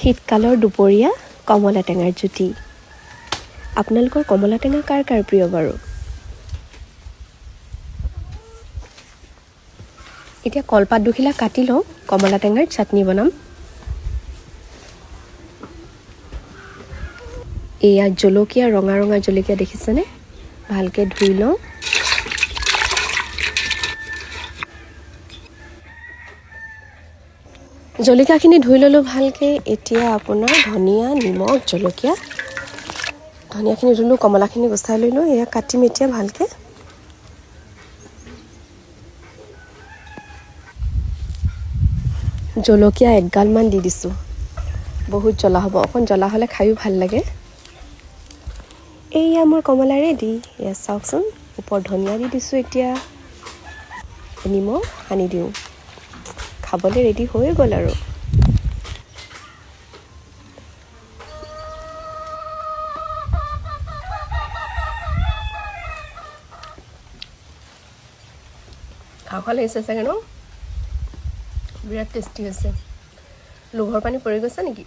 শীতকালৰ দুপৰীয়া কমলা টেঙাৰ জুতি। আপোনালোকৰ কমলা টেঙা কাৰ কাৰ প্ৰিয় বাৰু? এতিয়া কলপাত দুখিলা কাটি লওঁ, কমলা টেঙাৰ চাটনি বনাম। এয়া জলকীয়া, ৰঙা ৰঙা জলকীয়া দেখিছেনে? ভালকৈ ধুই লওঁ। জলকীয়াখিনি ধুই ল'লোঁ ভালকৈ। এতিয়া আপোনাৰ ধনিয়া, নিমখ, জলকীয়া, ধনিয়াখিনি ধুলোঁ, কমলাখিনি গুচাই লৈ লওঁ। এয়া কাটিম এতিয়া ভালকৈ। জলকীয়া এগালমান দি দিছোঁ, বহুত জ্বলা হ'ব, অকণ জ্বলা হ'লে খায়ো ভাল লাগে। এয়া মোৰ কমলা ৰেডি। এয়া চাওকচোন, ওপৰত ধনিয়া দি দিছোঁ। এতিয়া নিমখ সানি দিওঁ, খাবলৈ ৰেডি হৈ গ'ল আৰু। খাওঁ খাওঁ লাগিছে চাগে ন? বিৰাট টেষ্টি হৈছে। লোভৰ পানী পৰি গৈছে নেকি?